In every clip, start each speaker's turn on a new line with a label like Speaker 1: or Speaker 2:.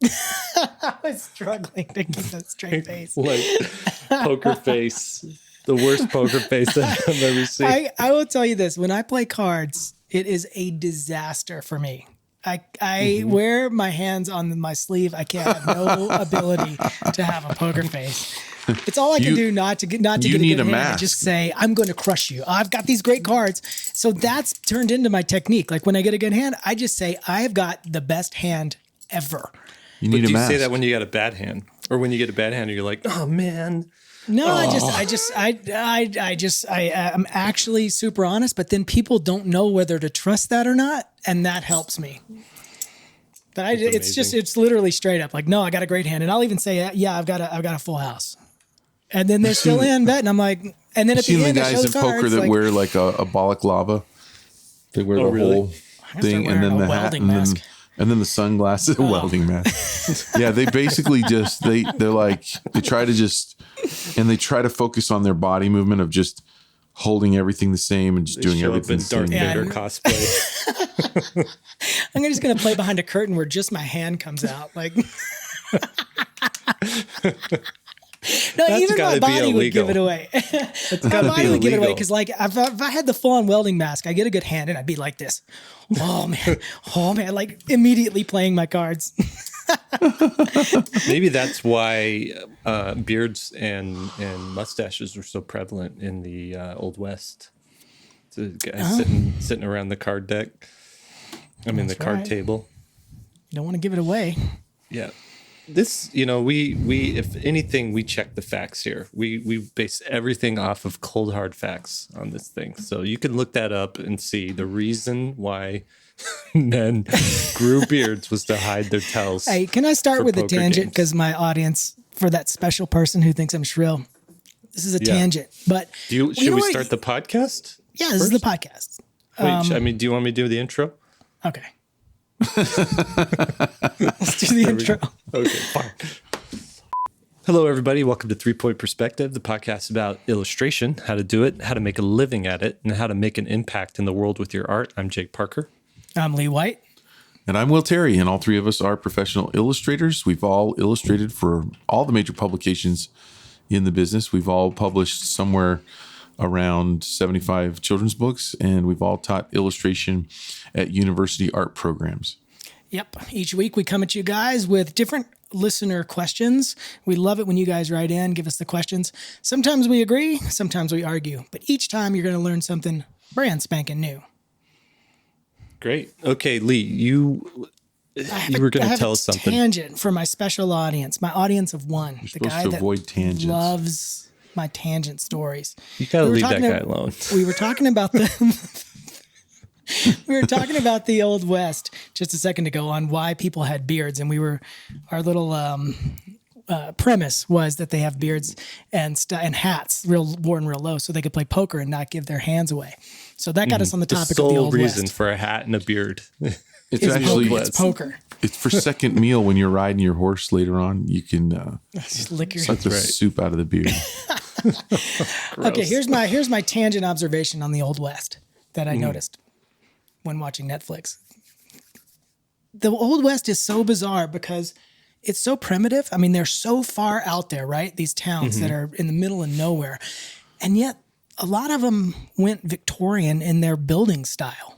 Speaker 1: I was struggling to keep a straight face.
Speaker 2: Like poker face, the worst poker face I've ever seen.
Speaker 1: I will tell you this. When I play cards, it is a disaster for me. I wear my hands on my sleeve. I can't have no ability to have a poker face. It's all I can do not to get a good hand. I just say, I'm going to crush you. I've got these great cards. So that's turned into my technique. Like when I get a good hand, I just say, I have got the best hand ever.
Speaker 3: You need a mask.
Speaker 2: Do you say that when you got a bad hand? Or when you get a bad hand, you're like, oh, man.
Speaker 1: No, I'm actually super honest, but then people don't know whether to trust that or not. And that helps me. But it's literally straight up like, no, I got a great hand. And I'll even say, yeah, I've got a full house. And then they're still in bet. And I'm like, and then at the end,
Speaker 3: the guys in poker that wear like a balaclava. They wear the whole thing and then the hat and then the sunglasses, welding mask. Yeah, they basically just they try to focus on their body movement of just holding everything the same and just doing everything the same.
Speaker 2: Darth Vader cosplay.
Speaker 1: I'm just gonna play behind a curtain where just my hand comes out, like. No, that's even my body would give it away. My body would give it away because, like, if I had the full-on welding mask, I get a good hand and I'd be like this. Oh man, like immediately playing my cards.
Speaker 2: Maybe that's why beards and mustaches were so prevalent in the Old West. So guys sitting around the card deck. The card table.
Speaker 1: You don't want to give it away.
Speaker 2: Yeah. This, we if anything, we check the facts here. We base everything off of cold hard facts on this thing. So you can look that up and see the reason why men grew beards was to hide their tells.
Speaker 1: Hey, can I start with a tangent? Because my audience, for that special person who thinks I'm shrill, this is a tangent. But
Speaker 2: should we start the podcast?
Speaker 1: Yeah, this is the podcast.
Speaker 2: Wait, do you want me to do the intro?
Speaker 1: Okay. Let's do the intro.
Speaker 2: Okay, fine. Hello, everybody. Welcome to 3 Point Perspective, the podcast about illustration, how to do it, how to make a living at it, and how to make an impact in the world with your art. I'm Jake Parker.
Speaker 1: I'm Lee White.
Speaker 3: And I'm Will Terry, and all three of us are professional illustrators. We've all illustrated for all the major publications in the business. We've all published somewhere around 75 children's books, and we've all taught illustration at university art programs.
Speaker 1: Yep. Each week we come at you guys with different listener questions. We love it when you guys write in, give us the questions. Sometimes we agree, sometimes we argue, but each time you're going to learn something brand spanking new.
Speaker 2: Great. Okay, Lee, you were going to tell us something.
Speaker 1: Tangent for my special audience, my audience of one.
Speaker 3: You're supposed to avoid tangents.
Speaker 1: Loves my tangent stories.
Speaker 2: You gotta leave that guy alone.
Speaker 1: We were talking about the Old West just a second ago on why people had beards, and our little premise was that they have beards and hats worn real low so they could play poker and not give their hands away. So that got us on the topic of the Old West.
Speaker 2: The sole reason for a hat and a beard.
Speaker 1: It's poker.
Speaker 3: It's for second meal when you're riding your horse later on. You can
Speaker 1: just lick
Speaker 3: the soup out of the beard.
Speaker 1: Okay, here's my tangent observation on the Old West that I noticed when watching Netflix. The Old West is so bizarre because it's so primitive. I mean, they're so far out there, right? These towns that are in the middle of nowhere. And yet a lot of them went Victorian in their building style.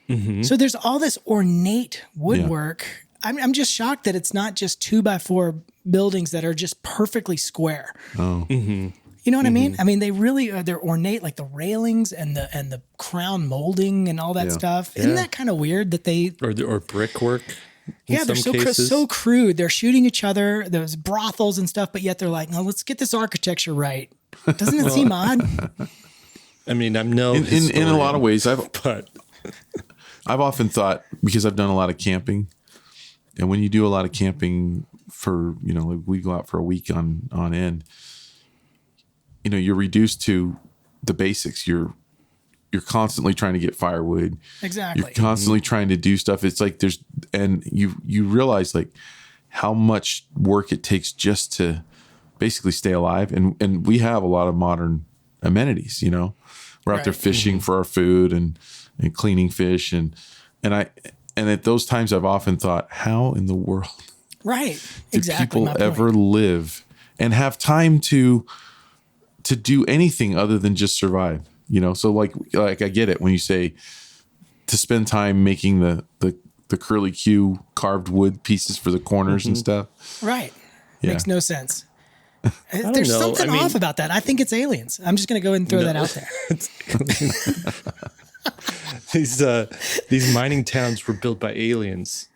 Speaker 1: Mm-hmm. So there's all this ornate woodwork. Yeah. I'm just shocked that it's not just 2x4 buildings that are just perfectly square.
Speaker 3: Oh,
Speaker 1: you know what I mean? I mean, they're ornate, like the railings and the crown molding and all that stuff. Isn't that kind of weird that they
Speaker 2: or brickwork?
Speaker 1: Yeah, they're so crude. They're shooting each other. There's brothels and stuff, but yet they're like, no, let's get this architecture right. Doesn't it seem odd?
Speaker 2: I mean, I'm no
Speaker 3: in a lot of ways. I've often thought, because I've done a lot of camping. And when you do a lot of camping for, like we go out for a week on end, you're reduced to the basics. You're constantly trying to get firewood.
Speaker 1: Exactly.
Speaker 3: You're constantly trying to do stuff. It's like you realize like how much work it takes just to basically stay alive. And we have a lot of modern amenities, We're out there fishing for our food and cleaning fish and at those times I've often thought, how in the world
Speaker 1: Right.
Speaker 3: Do
Speaker 1: Exactly.
Speaker 3: people ever live and have time to do anything other than just survive? You know, so like I get it when you say to spend time making the curly Q carved wood pieces for the corners and stuff.
Speaker 1: Right.
Speaker 3: Yeah.
Speaker 1: Makes no sense.
Speaker 2: don't
Speaker 1: There's
Speaker 2: know.
Speaker 1: something off about that. I think it's aliens. I'm just going to go ahead and throw that out there.
Speaker 2: These mining towns were built by aliens.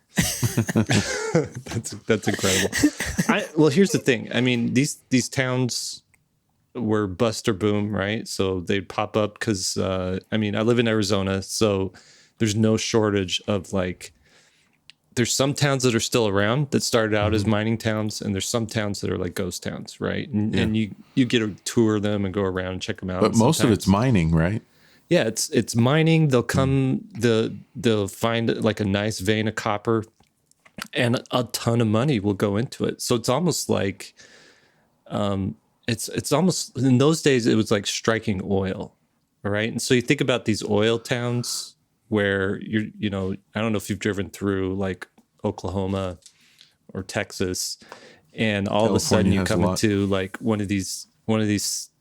Speaker 2: That's incredible. Well, here's the thing. I mean, these towns were bust or boom, right? So they'd pop up because I live in Arizona, so there's no shortage of like. There's some towns that are still around that started out as mining towns, and there's some towns that are like ghost towns, right? And you get a tour of them and go around and check them out.
Speaker 3: But most of it's mining, right?
Speaker 2: Yeah, it's mining. They'll come, they'll find like a nice vein of copper, and a ton of money will go into it. So it's almost like, it's almost in those days it was like striking oil, right? And so you think about these oil towns where I don't know if you've driven through like Oklahoma or Texas, and all of a sudden you come into like one of these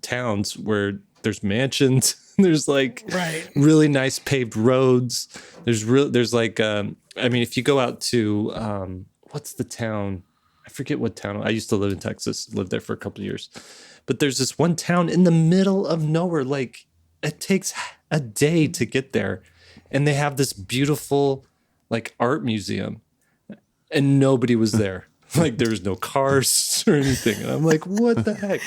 Speaker 2: towns where there's mansions, there's like really nice paved roads. There's like if you go out to what's the town? I forget what town. I used to live in Texas, lived there for a couple of years. But there's this one town in the middle of nowhere. Like it takes a day to get there. And they have this beautiful like art museum, and nobody was there. Like there was no cars or anything. And I'm like, what the heck?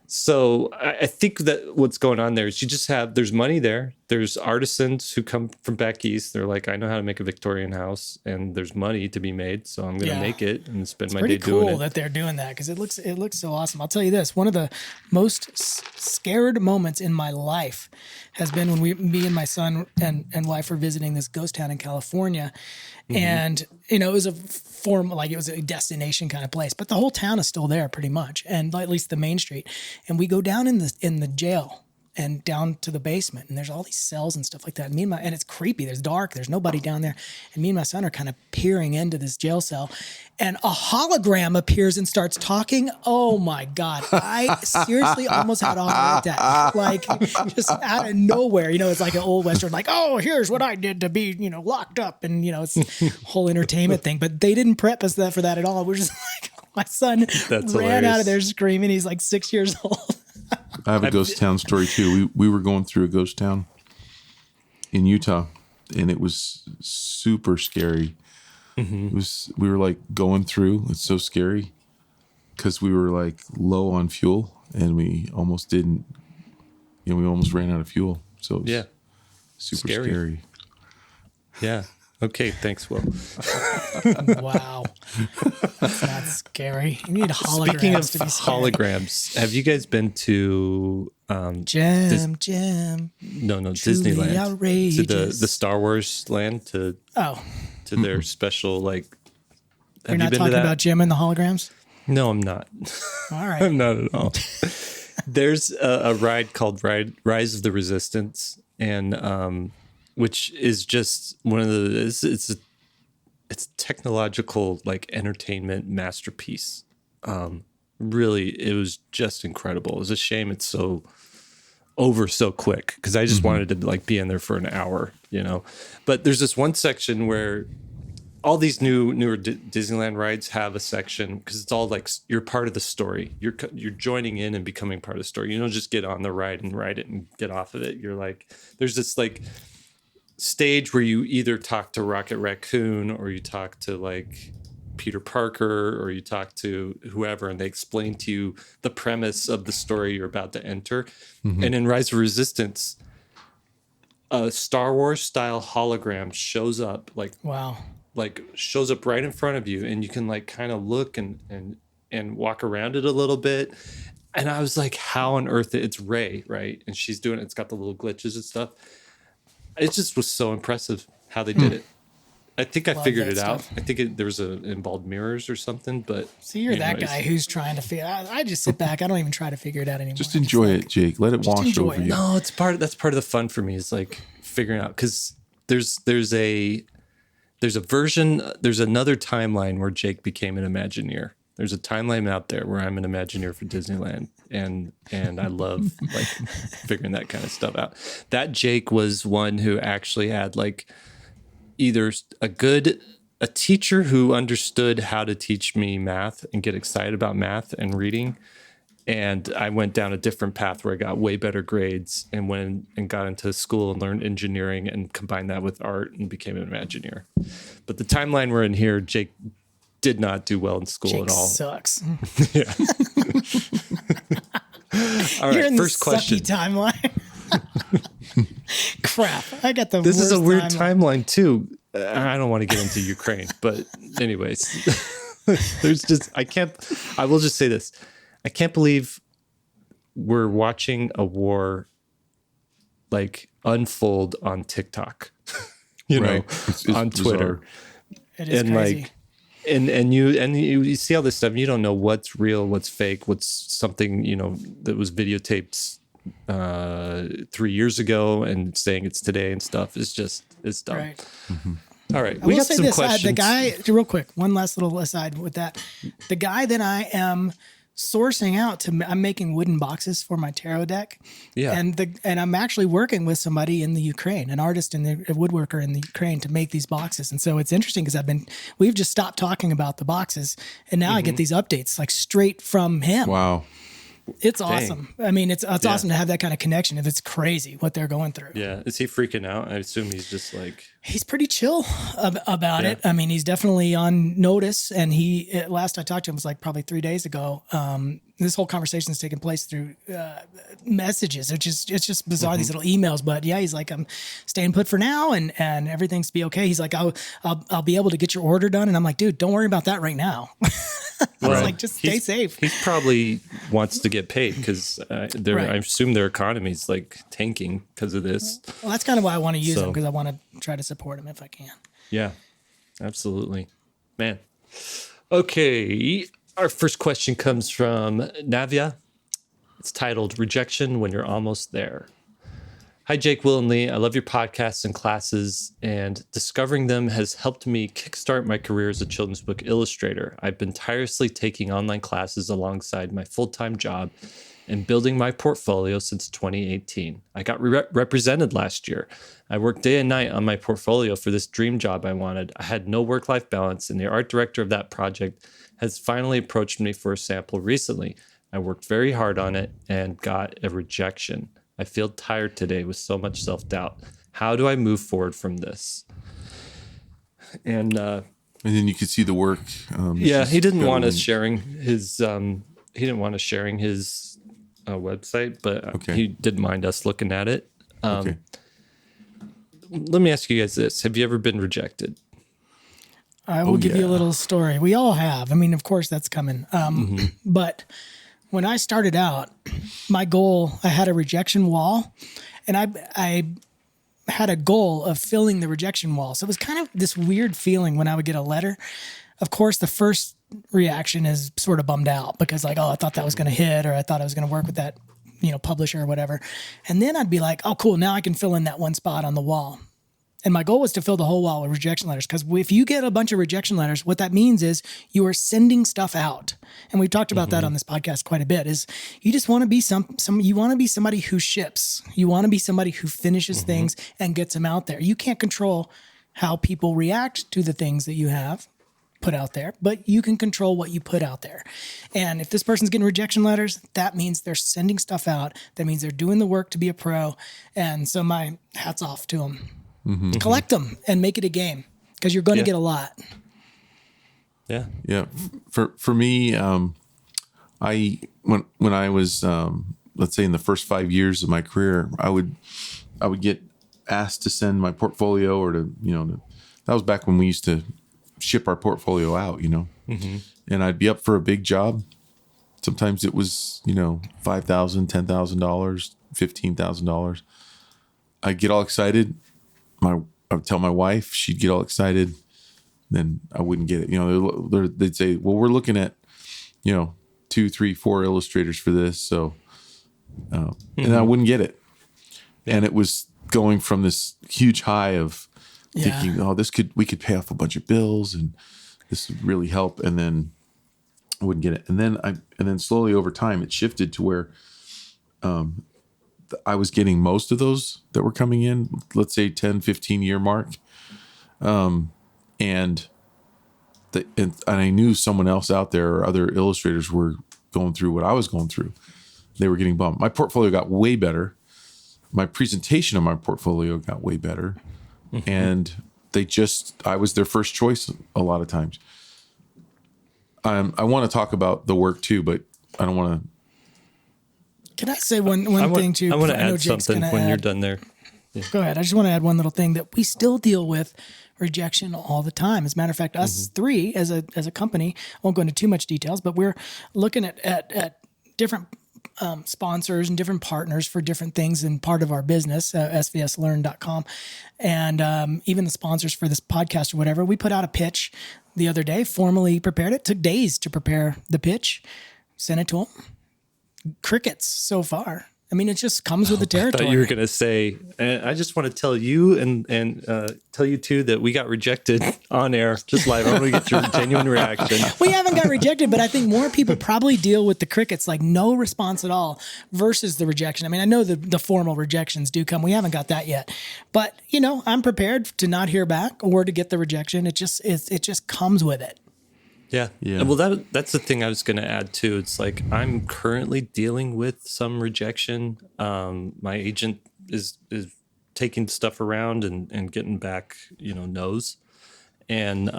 Speaker 2: So I think that what's going on there is there's money there. There's artisans who come from back east. They're like, I know how to make a Victorian house, and there's money to be made. So I'm going to make it and spend my day doing it.
Speaker 1: It's pretty cool that they're doing that because it looks so awesome. I'll tell you this, one of the most scared moments in my life has been when me and my son and wife were visiting this ghost town in California. And, it was it was a destination kind of place, but the whole town is still there pretty much. And at least the main street. And we go down in the jail and down to the basement, and there's all these cells and stuff like that. And it's creepy. There's dark. There's nobody down there. And me and my son are kind of peering into this jail cell, and a hologram appears and starts talking. Oh my God. I seriously almost had a heart attack. Like just out of nowhere, it's like an old Western, like, oh, here's what I did to be, locked up. And, it's a whole entertainment thing, but they didn't prep us for that at all. We're just like, my son ran out of there screaming. He's like 6 years old.
Speaker 3: I have a ghost town story too. We were going through a ghost town in Utah, and it was super scary. We were like going through. It's so scary because we were like low on fuel, and we almost didn't. We almost ran out of fuel. So it was super scary.
Speaker 2: Yeah. Okay, thanks, Will.
Speaker 1: Wow. That's not scary. You need holograms.
Speaker 2: Speaking of
Speaker 1: to be
Speaker 2: holograms, have you guys been to
Speaker 1: Jim?
Speaker 2: No, Disneyland.
Speaker 1: Outrageous.
Speaker 2: To the Star Wars land to their special like.
Speaker 1: You're not talking about Jim and the holograms?
Speaker 2: No, I'm not.
Speaker 1: All right.
Speaker 2: I'm not at all. There's a ride called Rise of the Resistance, and which is just one of the it's technological like entertainment masterpiece. Really, it was just incredible. It was a shame it's so over so quick because I just wanted to like be in there for an hour, But there's this one section where all these newer Disneyland rides have a section because it's all like you're part of the story. You're joining in and becoming part of the story. You don't just get on the ride and ride it and get off of it. You're like there's this like stage where you either talk to Rocket Raccoon or you talk to like Peter Parker or you talk to whoever, and they explain to you the premise of the story you're about to enter. And in Rise of Resistance, a Star Wars style hologram shows up shows up right in front of you, and you can like kind of look and walk around it a little bit. And I was like, how on earth? It's Rey, right? And she's doing it. It's got the little glitches and stuff. It just was so impressive how they did it. I think I figured it out. I think there was involved mirrors or something. But
Speaker 1: see, you're that guy who's trying to figure. I just sit back. I don't even try to figure it out anymore.
Speaker 3: Just enjoy it, Jake. Let it wash over you.
Speaker 2: No, that's part of the fun for me is like figuring out because there's there's another timeline where Jake became an Imagineer. There's a timeline out there where I'm an Imagineer for Disneyland, and I love like figuring that kind of stuff out. That Jake was one who actually had like either a teacher who understood how to teach me math and get excited about math and reading. And I went down a different path where I got way better grades and went and got into school and learned engineering and combined that with art and became an Imagineer. But the timeline we're in here, Jake did not do well in school
Speaker 1: Jake
Speaker 2: at all.
Speaker 1: Sucks.
Speaker 2: Yeah. All right,
Speaker 1: You're in
Speaker 2: first
Speaker 1: the
Speaker 2: question.
Speaker 1: sucky timeline. Crap. I got the
Speaker 2: This is a
Speaker 1: worst
Speaker 2: weird timeline too. I don't want to get into Ukraine, but anyways, I will just say this. I can't believe we're watching a war like unfold on TikTok,
Speaker 3: It's
Speaker 2: on Twitter.
Speaker 1: It is
Speaker 2: And
Speaker 1: crazy.
Speaker 2: like, and you see all this stuff. You don't know what's real, what's fake, what's something, that was videotaped 3 years ago and saying it's today and stuff. It's dumb.
Speaker 1: Right.
Speaker 3: Mm-hmm.
Speaker 2: All right.
Speaker 1: I
Speaker 2: We
Speaker 1: will
Speaker 2: got
Speaker 1: say
Speaker 2: some
Speaker 1: this,
Speaker 2: questions.
Speaker 1: the guy, real quick, one last little aside with that. The guy that I am sourcing out I'm making wooden boxes for my tarot deck.
Speaker 2: Yeah.
Speaker 1: And I'm actually working with somebody in the Ukraine, an artist and a woodworker in the Ukraine to make these boxes. And so it's interesting because we've just stopped talking about the boxes and now I get these updates like straight from him.
Speaker 3: Wow.
Speaker 1: It's awesome. I mean, it's awesome to have that kind of connection. If it's crazy what they're going through.
Speaker 2: Yeah. Is he freaking out? I assume he's just like.
Speaker 1: He's pretty chill about it. I mean, he's definitely on notice. And last I talked to him was like probably 3 days ago. This whole conversation is taking place through messages. It's just bizarre, these little emails. But yeah, he's like, I'm staying put for now, and everything's be okay. He's like, I'll be able to get your order done. And I'm like, dude, don't worry about that right now. I was like, just stay safe.
Speaker 2: He probably wants to get paid because I assume their economy's like tanking because of this.
Speaker 1: Well, that's kind of why I want to use him, because I want to try to support him if I can.
Speaker 2: Yeah, absolutely. Man. Okay. Our first question comes from Navia. It's titled Rejection When You're Almost There. Hi, Jake, Will, and Lee. I love your podcasts and classes, and discovering them has helped me kickstart my career as a children's book illustrator. I've been tirelessly taking online classes alongside my full-time job and building my portfolio since 2018. I got represented last year. I worked day and night on my portfolio for this dream job I wanted. I had no work-life balance, and the art director of that project has finally approached me for a sample recently. I worked very hard on it and got a rejection. I feel tired today with so much self-doubt. How do I move forward from this? And then
Speaker 3: you could see the work.
Speaker 2: He didn't want us sharing his. He didn't want us sharing his website, but he didn't mind us looking at it. Let me ask you guys this: have you ever been rejected?
Speaker 1: I will give you a little story. We all have. I mean, of course, that's coming. But when I started out, my goal, I had a rejection wall, and I had a goal of filling the rejection wall. So it was kind of this weird feeling when I would get a letter. Of course, the first reaction is sort of bummed out because like, oh, I thought that was going to hit, or I thought I was going to work with that, publisher or whatever. And then I'd be like, oh, cool. Now I can fill in that one spot on the wall. And my goal was to fill the whole wall with rejection letters, because if you get a bunch of rejection letters, what that means is you are sending stuff out. And we've talked about that on this podcast quite a bit, is you just want to be you want to be somebody who ships. You want to be somebody who finishes things and gets them out there. You can't control how people react to the things that you have put out there, but you can control what you put out there. And if this person's getting rejection letters, that means they're sending stuff out. That means they're doing the work to be a pro. And so my hat's off to them. Collect them and make it a game, because you're going to get a lot.
Speaker 2: Yeah.
Speaker 3: Yeah. For me, when I was, let's say in the first 5 years of my career, I would get asked to send my portfolio, or that was back when we used to ship our portfolio out, and I'd be up for a big job. Sometimes it was, $5,000, $10,000, $15,000. I'd get all excited. I would tell my wife, she'd get all excited, then I wouldn't get it. They'd say, well, we're looking at, 2, 3, 4 illustrators for this. So, and I wouldn't get it. And it was going from this huge high of thinking, oh, we could pay off a bunch of bills and this would really help. And then I wouldn't get it. And then slowly over time, it shifted to where I was getting most of those that were coming in, let's say 10, 15 year mark. And I knew someone else out there or other illustrators were going through what I was going through. They were getting bummed. My portfolio got way better. My presentation of my portfolio got way better. Mm-hmm. And I was their first choice a lot of times. I want to talk about the work too, but I don't want to.
Speaker 1: Can I say one thing too?
Speaker 2: I want to add something when you're done there.
Speaker 1: Yeah. Go ahead. I just want to add one little thing that we still deal with rejection all the time. As a matter of fact, us three as a company, I won't go into too much details, but we're looking at different sponsors and different partners for different things in part of our business, SVSLearn.com. And even the sponsors for this podcast or whatever. We put out a pitch the other day, formally prepared it. Took days to prepare the pitch. Sent it to them. Crickets so far. I mean, it just comes with the territory.
Speaker 2: I thought you were going to say, I just want to tell you and tell you too that we got rejected on air, just live. I want to get your genuine reaction.
Speaker 1: We haven't got rejected, but I think more people probably deal with the crickets, like no response at all versus the rejection. I mean, I know the formal rejections do come. We haven't got that yet, but I'm prepared to not hear back or to get the rejection. It just comes with it.
Speaker 2: Yeah. Well, that's the thing I was going to add too. It's like I'm currently dealing with some rejection. My agent is taking stuff around and getting back, no's. And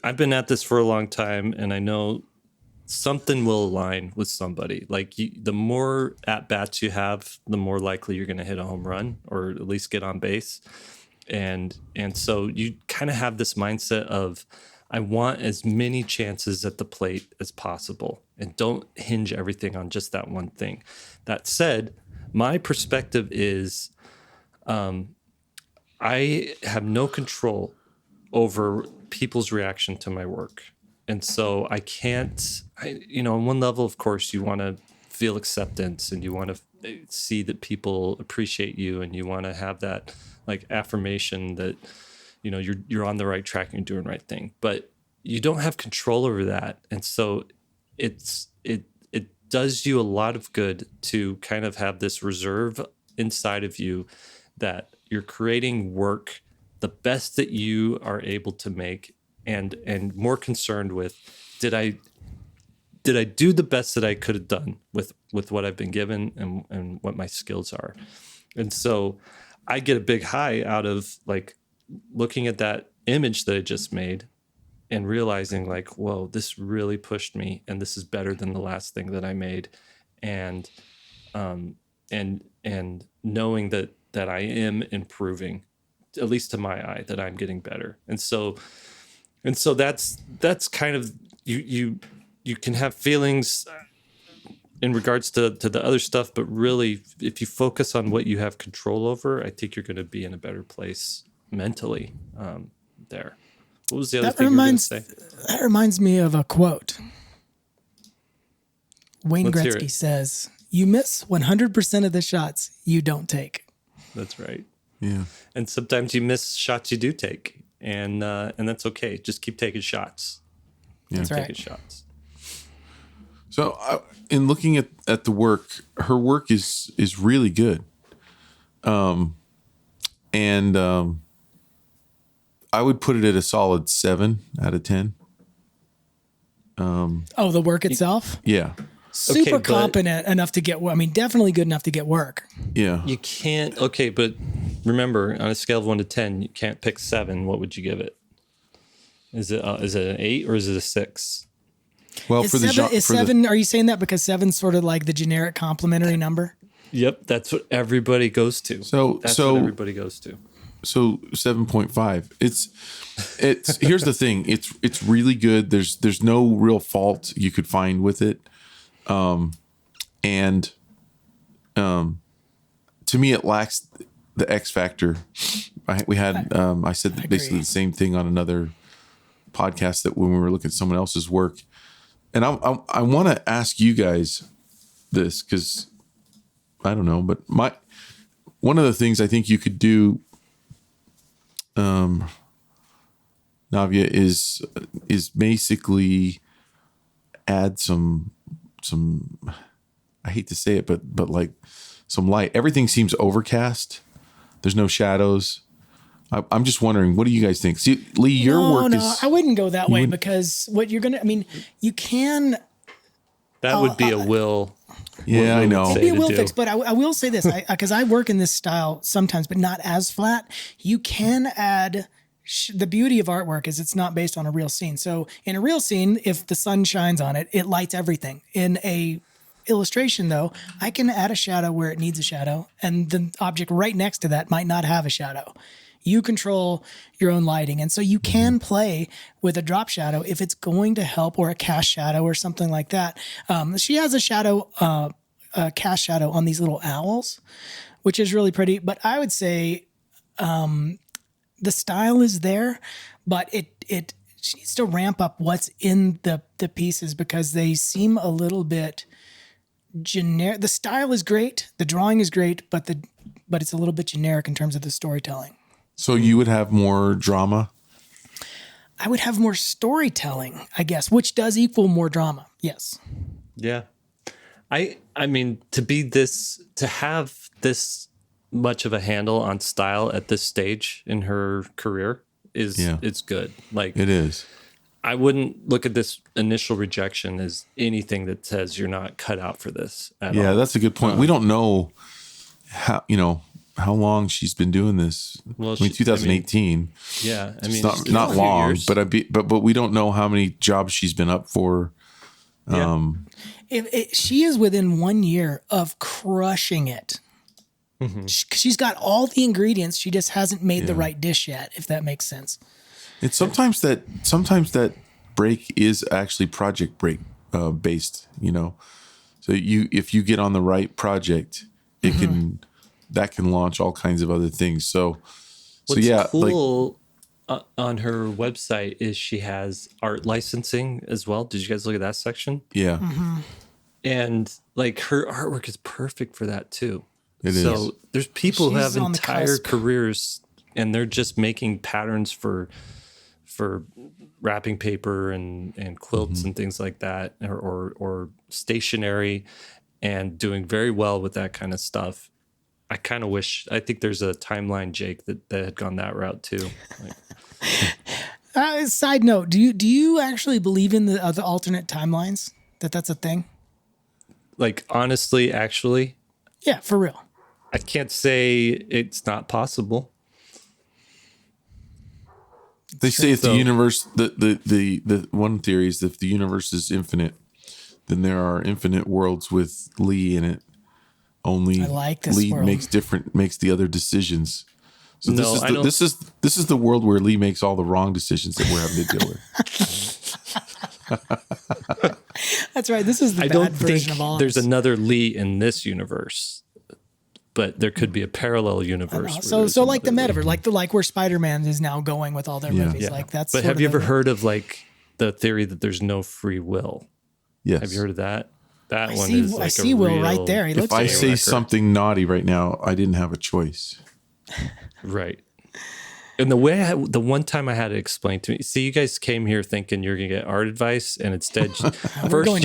Speaker 2: I've been at this for a long time, and I know something will align with somebody. Like the more at bats you have, the more likely you're going to hit a home run or at least get on base. And so you kind of have this mindset of, I want as many chances at the plate as possible and don't hinge everything on just that one thing. That said, my perspective is I have no control over people's reaction to my work. And so I can't, on one level, of course, you want to feel acceptance and you want to see that people appreciate you and you want to have that like affirmation that you're on the right track and you're doing the right thing, but you don't have control over that. And so it does you a lot of good to kind of have this reserve inside of you that you're creating work the best that you are able to make and more concerned with did I do the best that I could have done with what I've been given and what my skills are. And so I get a big high out of like looking at that image that I just made and realizing like, whoa, this really pushed me and this is better than the last thing that I made. And knowing that I am improving, at least to my eye, that I'm getting better. And so that's kind of, you can have feelings in regards to the other stuff, but really, if you focus on what you have control over, I think you're going to be in a better place mentally there. What was the other thing you were going to say?
Speaker 1: That reminds me of a quote. Wayne Gretzky says, "You miss 100% of the shots you don't take."
Speaker 2: That's right.
Speaker 3: Yeah.
Speaker 2: And sometimes you miss shots you do take, and that's okay. Just keep taking shots.
Speaker 3: Yeah.
Speaker 1: That's right.
Speaker 2: Taking shots.
Speaker 3: So, in looking at the work, her work is really good, and I would put it at a solid 7 out of 10.
Speaker 1: The work itself?
Speaker 3: Yeah.
Speaker 1: Super competent enough to get, definitely good enough to get work.
Speaker 3: Yeah.
Speaker 2: You can't, but remember, on a scale of 1 to 10, you can't pick 7. What would you give it? Is it an 8 or is it a 6?
Speaker 3: Well,
Speaker 1: is 7, are you saying that because 7's sort of like the generic complimentary number?
Speaker 2: Yep, that's what everybody goes to. That's what everybody goes to.
Speaker 3: So 7.5. It's here's the thing. It's really good. There's no real fault you could find with it. To me, it lacks the X factor. I said basically the same thing on another podcast that when we were looking at someone else's work. And I want to ask you guys this because I don't know, but one of the things I think you could do Navia, is basically add some I hate to say it, but like some light. Everything seems overcast. There's no shadows. I'm just wondering, what do you guys think? See, Lee, your work is...
Speaker 1: I wouldn't go that way because what you're going to... I mean, you can...
Speaker 2: That would be a will.
Speaker 3: Yeah, I know.
Speaker 1: It'd be a will fix, but I will say this, because I work in this style sometimes, but not as flat. You can add... the beauty of artwork is it's not based on a real scene. So in a real scene, if the sun shines on it, it lights everything. In a illustration, though, I can add a shadow where it needs a shadow, and the object right next to that might not have a shadow. You control your own lighting. And so you can play with a drop shadow if it's going to help, or a cast shadow or something like that. She has a shadow, a cast shadow on these little owls, which is really pretty. But I would say the style is there, but she needs to ramp up what's in the pieces because they seem a little bit generic. The style is great. The drawing is great, but it's a little bit generic in terms of the storytelling.
Speaker 3: So you would have more drama?
Speaker 1: I would have more storytelling, I guess, which does equal more drama. Yes.
Speaker 2: Yeah. I mean, to have this much of a handle on style at this stage in her career it's good. Like,
Speaker 3: it is.
Speaker 2: I wouldn't look at this initial rejection as anything that says you're not cut out for this at all.
Speaker 3: Yeah, that's a good point. We don't know how long she's been doing this.
Speaker 2: Well,
Speaker 3: 2018.
Speaker 2: Yeah, I mean,
Speaker 3: it's not long,
Speaker 2: years.
Speaker 3: but we don't know how many jobs she's been up for.
Speaker 1: She is within 1 year of crushing it. Mm-hmm. She's got all the ingredients. She just hasn't made the right dish yet, if that makes sense.
Speaker 3: It's sometimes that break is actually project break based. So if you get on the right project, it that can launch all kinds of other things.
Speaker 2: What's cool on her website is she has art licensing as well. Did you guys look at that section?
Speaker 3: Yeah.
Speaker 1: Mm-hmm.
Speaker 2: And like her artwork is perfect for that too.
Speaker 3: It is.
Speaker 2: So there's people who have entire careers and they're just making patterns for wrapping paper and quilts and things like that, or stationery, and doing very well with that kind of stuff. I think there's a timeline, Jake, that had gone that route too.
Speaker 1: Side note, do you actually believe in the alternate timelines? That's a thing?
Speaker 2: Like, honestly, actually?
Speaker 1: Yeah, for real.
Speaker 2: I can't say it's not possible.
Speaker 3: They say if the universe, the one theory is if the universe is infinite, then there are infinite worlds with Lee in it. Only Lee makes the other decisions. So this is the world where Lee makes all the wrong decisions that we're having to deal
Speaker 1: with. That's right. This is the bad version of all of
Speaker 2: there's
Speaker 1: us.
Speaker 2: another Lee in this universe, but there could be a parallel universe.
Speaker 1: So like the metaverse, like where Spider-Man is now going with all their movies.
Speaker 2: Yeah.
Speaker 1: Like that's.
Speaker 2: But have you ever heard of like the theory that there's no free will?
Speaker 3: Yes.
Speaker 2: Have you heard of that? That one
Speaker 1: is like I see Will right there.
Speaker 3: If I say something naughty right now, I didn't have a choice.
Speaker 2: Right. And the one time I had it explained to me, see, you guys came here thinking you're going to get art advice, and instead, first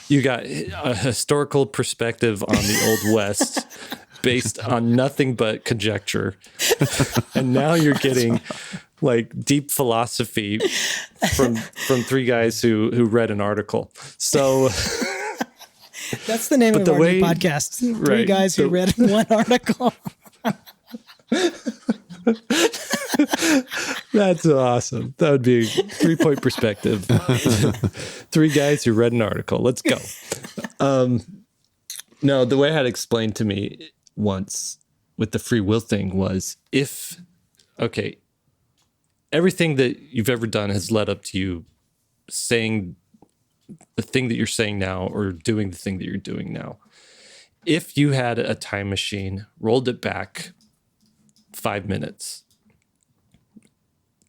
Speaker 2: you got a historical perspective on the Old West based on nothing but conjecture. And now you're getting like deep philosophy from three guys who read an article. So
Speaker 1: that's the name of our new podcast. Three guys who read one article.
Speaker 2: That's awesome. That would be a 3-point perspective. Three guys who read an article. Let's go. No, the way I had explained to me once with the free will thing was everything that you've ever done has led up to you saying the thing that you're saying now or doing the thing that you're doing now. If you had a time machine, rolled it back 5 minutes,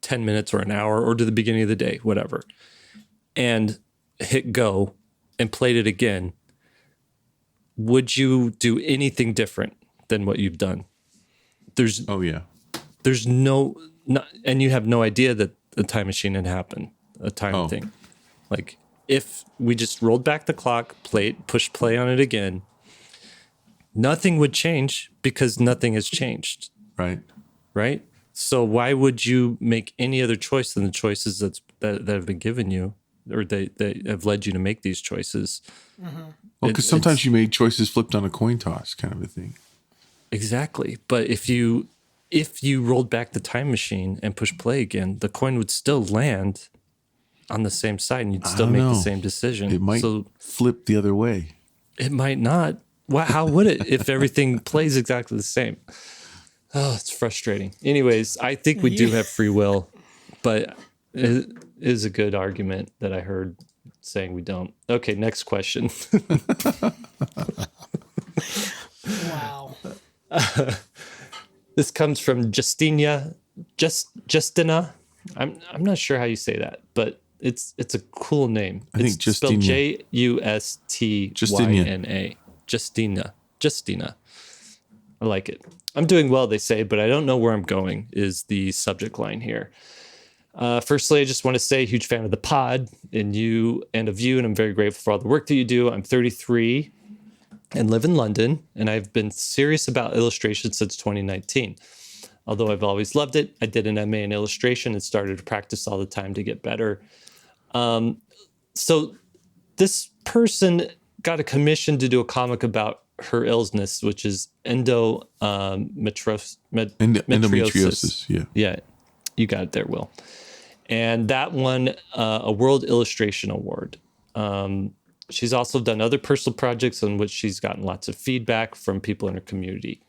Speaker 2: 10 minutes or an hour or to the beginning of the day, whatever, and hit go and played it again, would you do anything different than what you've done? there's and you have no idea that the time machine had happened, a time thing. Like if we just rolled back the clock, push play on it again, nothing would change because nothing has changed. Right. So why would you make any other choice than the choices that have been given you, or that have led you to make these choices?
Speaker 3: Well, because sometimes you made choices flipped on a coin toss, kind of a thing.
Speaker 2: Exactly. But if you rolled back the time machine and pushed play again, the coin would still land on the same side, and you'd still make the same decision.
Speaker 3: It might flip the other way.
Speaker 2: It might not. Well, how would it if everything plays exactly the same? Oh, it's frustrating. Anyways, I think we do have free will, but it is a good argument that I heard saying we don't. Okay, next question.
Speaker 1: Wow.
Speaker 2: This comes from Justina. I'm not sure how you say that, but it's a cool name.
Speaker 3: I think
Speaker 2: it's spelled Justyna. Justina. I like it. I'm doing well, they say, but I don't know where I'm going, is the subject line here. Firstly, I just want to say, huge fan of the pod and of you, and I'm very grateful for all the work that you do. I'm 33 and live in London, and I've been serious about illustration since 2019. Although I've always loved it, I did an MA in illustration and started to practice all the time to get better. So this person got a commission to do a comic about her illness, which is endometriosis. Yeah, you got it there, Will. And that won a World Illustration Award. She's also done other personal projects on which she's gotten lots of feedback from people in her community.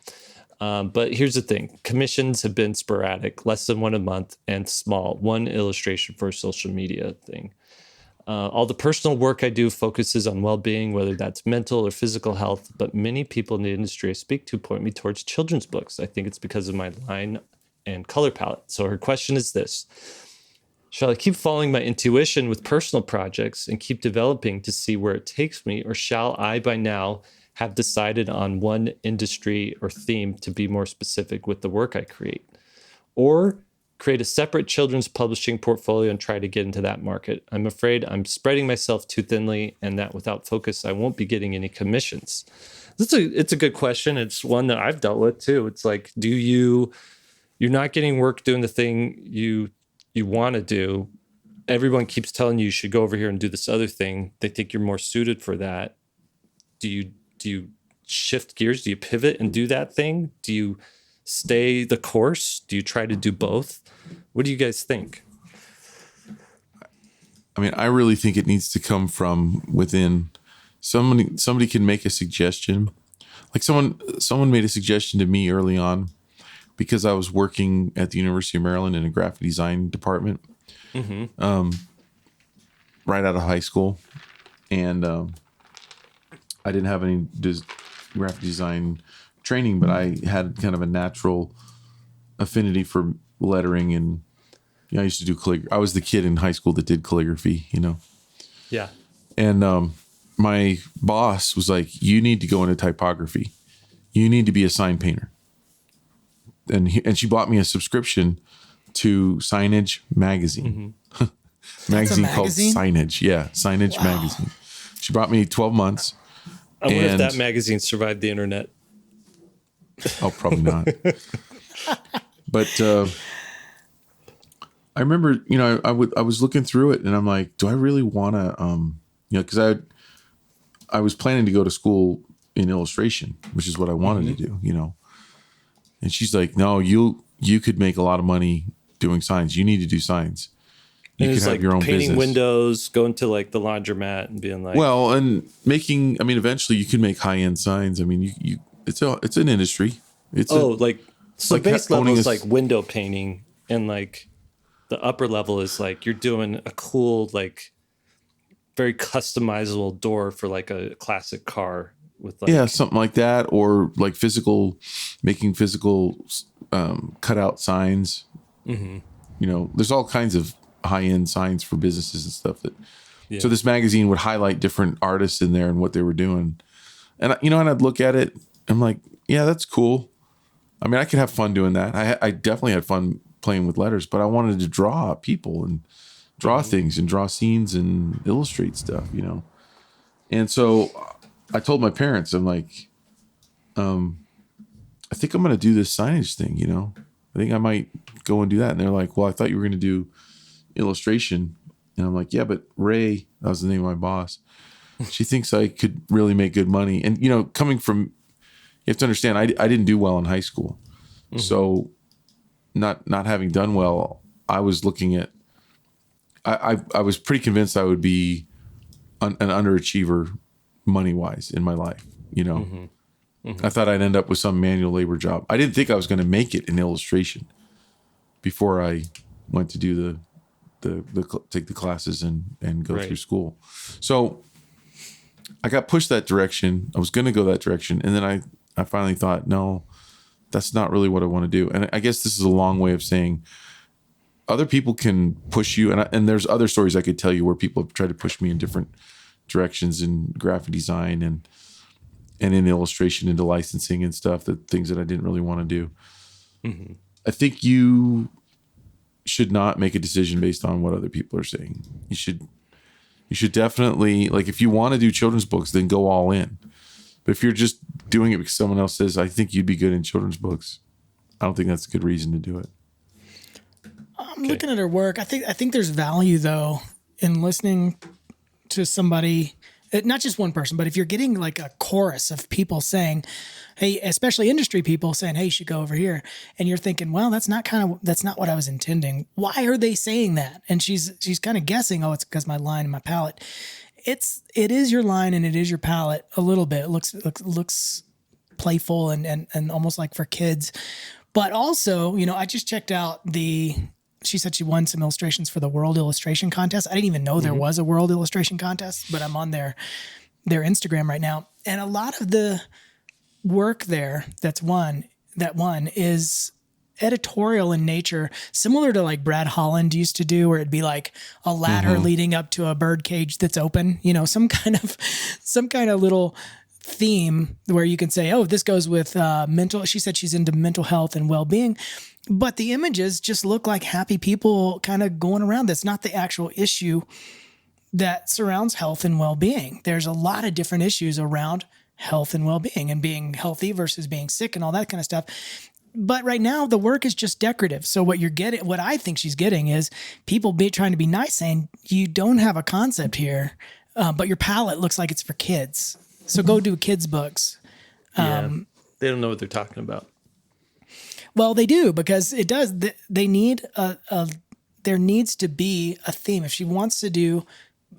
Speaker 2: But here's the thing. Commissions have been sporadic, less than one a month, and small, one illustration for a social media thing. All the personal work I do focuses on well-being, whether that's mental or physical health, but many people in the industry I speak to point me towards children's books. I think it's because of my line and color palette. So her question is this: shall I keep following my intuition with personal projects and keep developing to see where it takes me, or shall I by now have decided on one industry or theme to be more specific with the work I create? Or create a separate children's publishing portfolio and try to get into that market? I'm afraid I'm spreading myself too thinly, and that without focus, I won't be getting any commissions. It's a good question. It's one that I've dealt with too. It's like, you're not getting work doing the thing you want to do. Everyone keeps telling you should go over here and do this other thing. They think you're more suited for that. Do you shift gears? Do you pivot and do that thing? Do you stay the course? Do you try to do both? What do you guys think?
Speaker 3: I mean, I really think it needs to come from within. Somebody can make a suggestion. Like someone made a suggestion to me early on because I was working at the University of Maryland in a graphic design department, right out of high school. And I didn't have any graphic design training, but I had kind of a natural affinity for lettering, and I used to do calligraphy. I was the kid in high school that did calligraphy,
Speaker 2: Yeah.
Speaker 3: And my boss was like, "You need to go into typography. You need to be a sign painter." And she bought me a subscription to Signage magazine, magazine called Signage. Yeah, Signage magazine. She bought me 12 months.
Speaker 2: I wonder if that magazine survived the internet.
Speaker 3: Oh, probably not. But I remember, I was looking through it, and I'm like, do I really want to, because I was planning to go to school in illustration, which is what I wanted to do, And she's like, no, you could make a lot of money doing signs. You need to do signs. You could have your own
Speaker 2: painting
Speaker 3: business.
Speaker 2: Windows, going to like the laundromat and being like,
Speaker 3: well, and making. I mean, eventually you can make high end signs. I mean, it's an industry.
Speaker 2: So base level is
Speaker 3: a,
Speaker 2: like window painting, and like the upper level is like you're doing a cool, like very customizable door for like a classic car with like,
Speaker 3: something like that, or like making physical cutout signs. There's all kinds of high end signs for businesses and stuff so this magazine would highlight different artists in there and what they were doing, and and I'd look at it. I'm like, yeah, that's cool. I mean, I could have fun doing that. I definitely had fun playing with letters, but I wanted to draw people and draw things and draw scenes and illustrate stuff, you know? And so I told my parents, I'm like, I think I'm going to do this signage thing, you know? I think I might go and do that. And they're like, well, I thought you were going to do illustration. And I'm like, yeah, but Ray, that was the name of my boss, she thinks I could really make good money. And, you know, coming from, you have to understand, I didn't do well in high school. Mm-hmm. So not having done well, I was looking at, I was pretty convinced I would be an underachiever money-wise in my life, you know? Mm-hmm. Mm-hmm. I thought I'd end up with some manual labor job. I didn't think I was going to make it in illustration before I went to do take the classes and go through school. So I got pushed that direction. I was going to go that direction. And then I finally thought, no, that's not really what I want to do. And I guess this is a long way of saying other people can push you. And there's other stories I could tell you where people have tried to push me in different directions in graphic design and in illustration into licensing and stuff, things that I didn't really want to do. Mm-hmm. I think you should not make a decision based on what other people are saying. You should definitely, like, if you want to do children's books, then go all in. But if you're just doing it because someone else says, I think you'd be good in children's books, I don't think that's a good reason to do it.
Speaker 1: I'm looking at her work. I think there's value, though, in listening to somebody, not just one person, but if you're getting like a chorus of people saying, hey, especially industry people saying, hey, you should go over here. And you're thinking, well, that's not what I was intending. Why are they saying that? And she's kind of guessing, oh, it's because my line and my palette. It is your line and it is your palette a little bit. It looks playful and almost like for kids. But also, you know, I just checked out she said she won some illustrations for the World Illustration Contest. I didn't even know there was a World Illustration Contest, but I'm on their Instagram right now. And a lot of the work there that won is editorial in nature, similar to like Brad Holland used to do, where it'd be like a ladder leading up to a bird cage that's open, you know, some kind of little theme where you can say, oh, this goes with mental. She said she's into mental health and well-being. But the images just look like happy people kind of going around. That's not the actual issue that surrounds health and well-being. There's a lot of different issues around health and well-being and being healthy versus being sick and all that kind of stuff. But right now the work is just decorative. So what I think she's getting is people trying to be nice, saying you don't have a concept here, but your palette looks like it's for kids. So go do kids' books.
Speaker 2: They don't know what they're talking about.
Speaker 1: Well, they do, because it does. They need there needs to be a theme. If she wants to do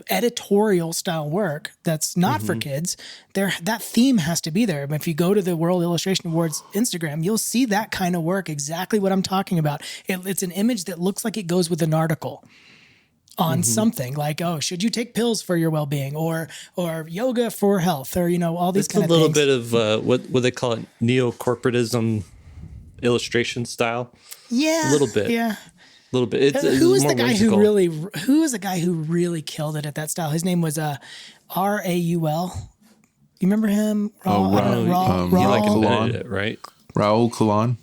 Speaker 1: editorial style work that's not for kids, that theme has to be there. But if you go to the World Illustration Awards Instagram, you'll see that kind of work, exactly what I'm talking about. It's an image that looks like it goes with an article on something like, oh, should you take pills for your well-being, or yoga for health, or, you know, all these kind of things. It's a little
Speaker 2: bit of what they call it, neo-corporatism illustration style.
Speaker 1: Yeah.
Speaker 2: A little bit.
Speaker 1: Yeah.
Speaker 2: A little bit.
Speaker 1: Who was the guy who really killed it at that style? His name was Raul. You remember him?
Speaker 2: Raul. He like invented it, right?
Speaker 3: Raul Kalan.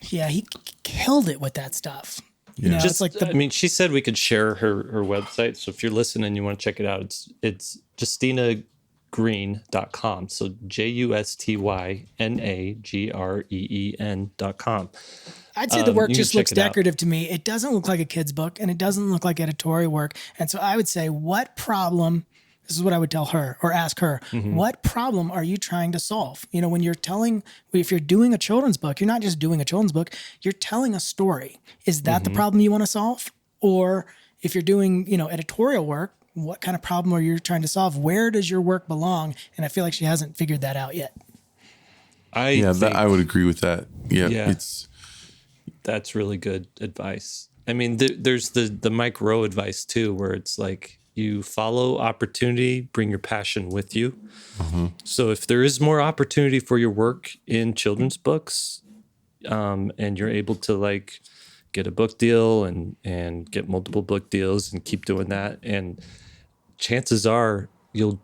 Speaker 1: Yeah, he killed it with that stuff.
Speaker 3: Yeah.
Speaker 1: You know, it's like
Speaker 2: she said we could share her website. So if you're listening and you want to check it out, it's JustinaGreen.com. So JustinaGreen.com.
Speaker 1: I'd say the work just looks decorative to me. It doesn't look like a kid's book, and it doesn't look like editorial work. And so I would say, what problem, this is what I would tell her or ask her, what problem are you trying to solve? You know, if you're doing a children's book, you're not just doing a children's book, you're telling a story. Is that the problem you want to solve? Or if you're doing, you know, editorial work, what kind of problem are you trying to solve? Where does your work belong? And I feel like she hasn't figured that out yet.
Speaker 3: I would agree with that. Yeah.
Speaker 2: That's really good advice. I mean, there's the Mike Rowe advice too, where it's like you follow opportunity, bring your passion with you. So if there is more opportunity for your work in children's books, and you're able to like get a book deal and get multiple book deals and keep doing that, and chances are you'll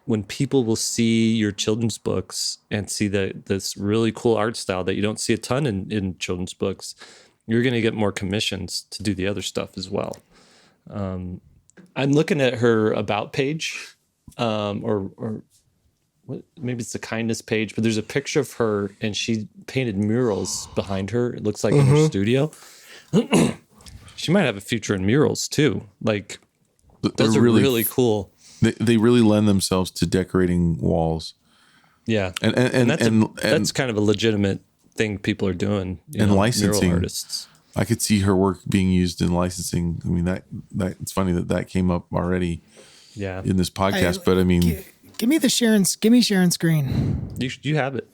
Speaker 2: when people will see your children's books and see this really cool art style that you don't see a ton in children's books, you're going to get more commissions to do the other stuff as well. I'm looking at her about page, or maybe it's the kindness page, but there's a picture of her and she painted murals behind her. It looks like in her studio. She might have a future in murals too. Like, those are really cool.
Speaker 3: They really lend themselves to decorating walls.
Speaker 2: Yeah. And that's kind of a legitimate thing people are doing.
Speaker 3: And licensing.
Speaker 2: Mural artists.
Speaker 3: I could see her work being used in licensing. I mean, that it's funny that came up already in this podcast, but I mean,
Speaker 1: give me Sharon screen.
Speaker 2: You have it.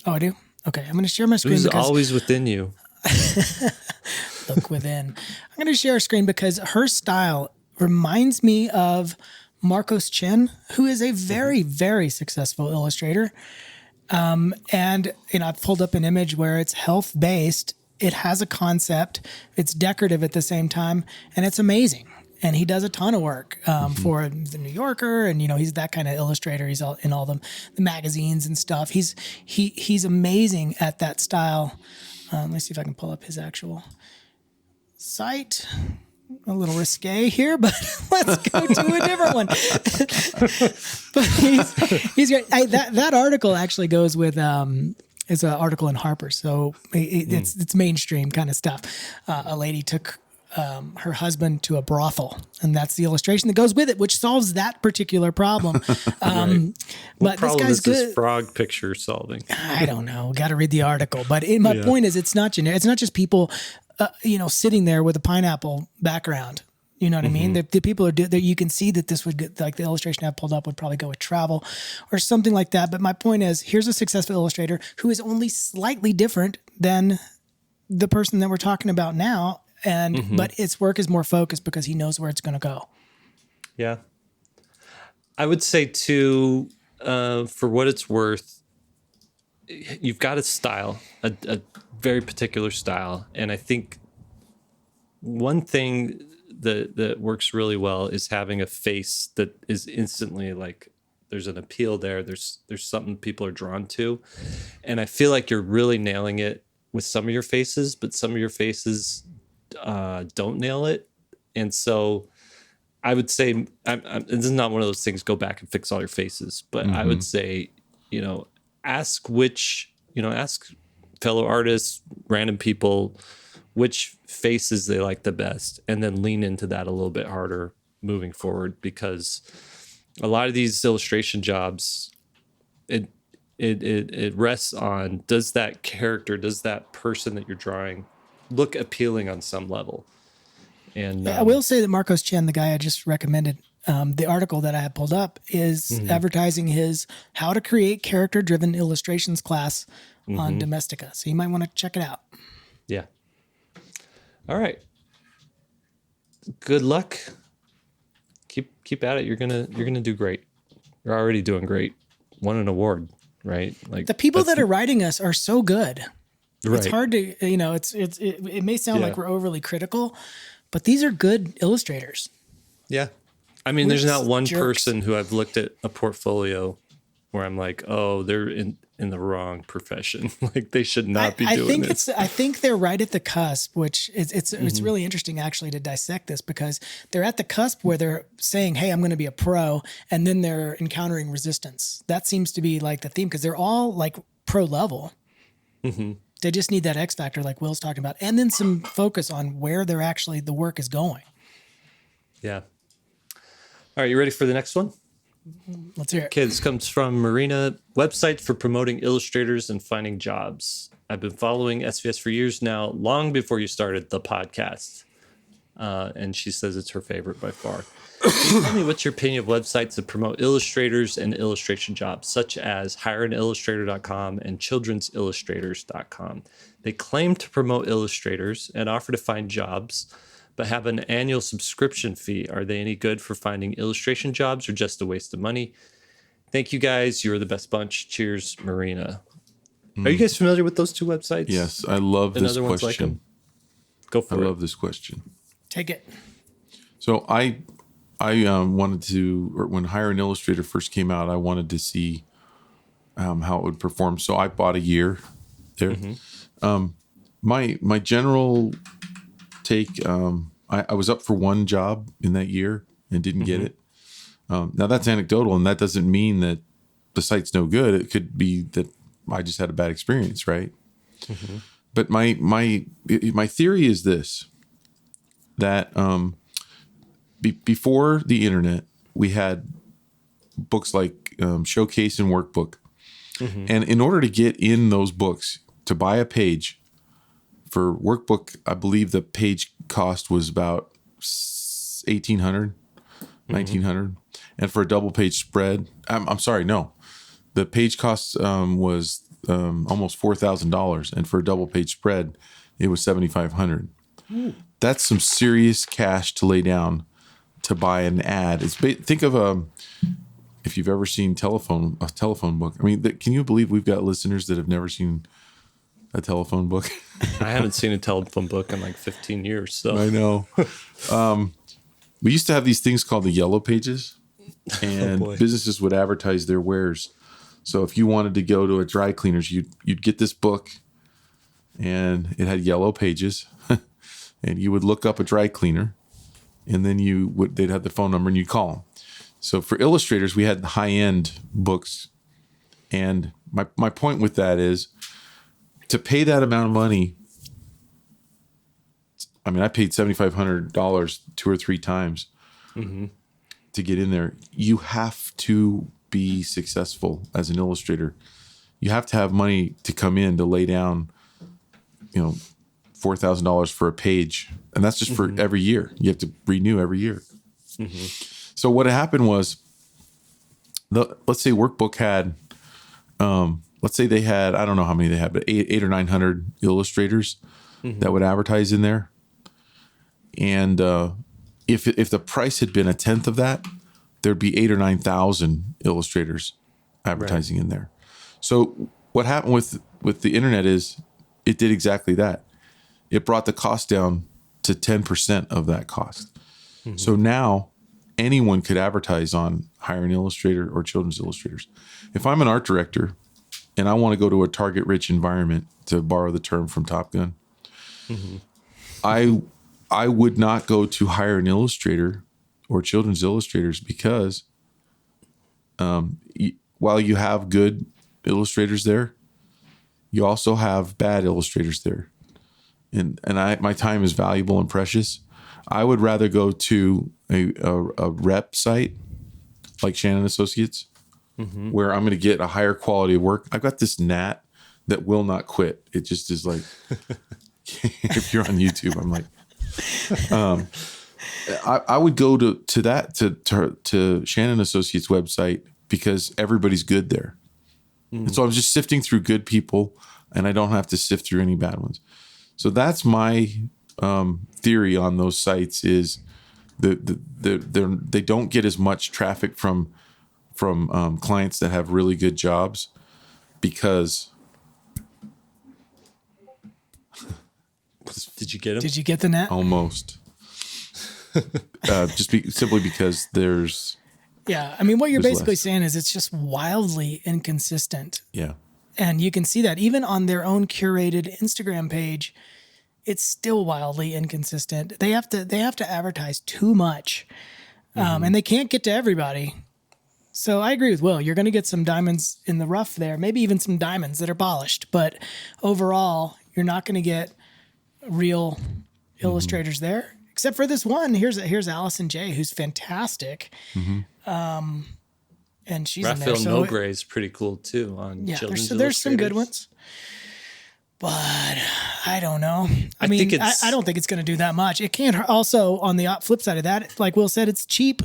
Speaker 1: Oh, I do? Okay. I'm going to share my screen.
Speaker 2: Who's always within you?
Speaker 1: Look within. I'm going to share a screen because her style reminds me of Marcos Chen, who is a very, very successful illustrator. And I've pulled up an image where it's health-based. It has a concept. It's decorative at the same time, and it's amazing. And he does a ton of work for the New Yorker, and he's that kind of illustrator. He's in all the magazines and stuff. He's amazing at that style. Let me see if I can pull up his actual site. A little risque here, but let's go to a different one. But he's great. That article actually goes with it's an article in Harper, so it's mainstream kind of stuff. A lady took her husband to a brothel, and that's the illustration that goes with it, which solves that particular problem.
Speaker 2: Right.
Speaker 1: But this guy's good.
Speaker 2: This frog picture solving?
Speaker 1: I don't know. Got to read the article. But my point is, it's not generic. It's not just people, sitting there with a pineapple background. You know what I mean? The people are that you can see that this would get, like the illustration I've pulled up would probably go with travel or something like that. But my point is, here's a successful illustrator who is only slightly different than the person that we're talking about now. And but its work is more focused because he knows where it's going to go.
Speaker 2: Yeah, I would say too, for what it's worth, you've got a style, a very particular style, and I think one thing that works really well is having a face that is instantly like there's an appeal there. There's something people are drawn to, and I feel like you're really nailing it with some of your faces, but some of your faces don't nail it. And so I would say this is not one of those things, go back and fix all your faces, but I would say, ask fellow artists, random people, which faces they like the best, and then lean into that a little bit harder moving forward, because a lot of these illustration jobs, it rests on, does that character, does that person that you're drawing look appealing on some level? And
Speaker 1: I will say that Marcos Chen, the guy I just recommended, the article that I have pulled up is advertising his How to Create Character-Driven Illustrations class on Domestika. So you might want to check it out.
Speaker 2: Yeah. All right. Good luck. Keep at it. You're gonna do great. You're already doing great. Won an award, right? Like,
Speaker 1: the people that are writing us are so good.
Speaker 2: Right.
Speaker 1: It's hard to, it may sound like we're overly critical, but these are good illustrators.
Speaker 2: Yeah. I mean, there's not one person who I've looked at a portfolio where I'm like, oh, they're in the wrong profession. Like, they should not be doing this.
Speaker 1: I think they're right at the cusp, which it's really interesting actually to dissect this, because they're at the cusp where they're saying, hey, I'm going to be a pro, and then they're encountering resistance. That seems to be like the theme, because they're all like pro level. They just need that X factor, like Will's talking about, and then some focus on where they're actually, the work is going.
Speaker 2: Yeah. All right, you ready for the next one?
Speaker 1: Let's hear it.
Speaker 2: Okay, this comes from Marina. Website for promoting illustrators and finding jobs. I've been following SVS for years now, long before you started the podcast. And she says it's her favorite by far. Can you tell me what's your opinion of websites that promote illustrators and illustration jobs, such as hireanillustrator.com and children'sillustrators.com? They claim to promote illustrators and offer to find jobs, but have an annual subscription fee. Are they any good for finding illustration jobs, or just a waste of money? Thank you guys. You're the best bunch. Cheers, Marina. Are you guys familiar with those two websites?
Speaker 3: Yes, I love this question. Ones like them?
Speaker 2: Go for it.
Speaker 3: I love this question.
Speaker 1: Take it.
Speaker 3: So I wanted to, or when Hire an Illustrator first came out, I wanted to see how it would perform. So I bought a year there. My general take, I was up for one job in that year and didn't get it. Now that's anecdotal, and that doesn't mean that the site's no good. It could be that I just had a bad experience, right? But my theory is this, that before the internet, we had books like Showcase and Workbook. And in order to get in those books, to buy a page for Workbook, I believe the page cost was about $1,800, $1,900. And for a double page spread, I'm sorry, no. The page cost was almost $4,000. And for a double page spread, it was $7,500. That's some serious cash to lay down to buy an ad. Think of if you've ever seen a telephone book. I mean, can you believe we've got listeners that have never seen a telephone book?
Speaker 2: I haven't seen a telephone book in like 15 years. So
Speaker 3: I know. We used to have these things called the yellow pages, and businesses would advertise their wares. So if you wanted to go to a dry cleaner's, you'd get this book, and it had yellow pages, and you would look up a dry cleaner, and then they'd have the phone number, and you'd call them. So for illustrators, we had high-end books. And my point with that is, to pay that amount of money, I mean, I paid $7,500 2 or 3 times to get in there. You have to be successful as an illustrator. You have to have money to come in to lay down, $4,000 for a page. And that's just for every year. You have to renew every year. So what happened was, let's say Workbook had, let's say they had, I don't know how many they had, but 800 or 900 illustrators that would advertise in there. And if the price had been a tenth of that, there'd be 8,000 or 9,000 illustrators advertising in there. So what happened with the internet is it did exactly that. It brought the cost down to 10% of that cost. So now anyone could advertise on Hire an Illustrator or Children's Illustrators. If I'm an art director and I want to go to a target-rich environment, to borrow the term from Top Gun, I would not go to Hire an Illustrator or Children's Illustrators, because while you have good illustrators there, you also have bad illustrators there. And my time is valuable and precious. I would rather go to a rep site like Shannon Associates, where I'm going to get a higher quality of work. I've got this gnat that will not quit. It just is like, if you're on YouTube, I'm like, I would go to Shannon Associates website, because everybody's good there. And so I'm just sifting through good people, and I don't have to sift through any bad ones. So that's my theory on those sites, is they don't get as much traffic from clients that have really good jobs, because.
Speaker 2: Did you get him?
Speaker 1: Did you get the net?
Speaker 3: Almost. Simply because there's.
Speaker 1: Yeah, I mean, what you're basically saying is it's just wildly inconsistent.
Speaker 3: Yeah.
Speaker 1: And you can see that even on their own curated Instagram page, it's still wildly inconsistent. They have to advertise too much, and they can't get to everybody. So I agree with Will. You're going to get some diamonds in the rough there, maybe even some diamonds that are polished. But overall, you're not going to get real illustrators there, except for this one. Here's Allison J, who's fantastic. And she's
Speaker 2: Raphael
Speaker 1: in there. So
Speaker 2: Nogray is pretty cool too on Children's
Speaker 1: there's some good ones. But I don't know. I don't think it's going to do that much. It can't. Also, on the flip side of that, like Will said, it's cheap.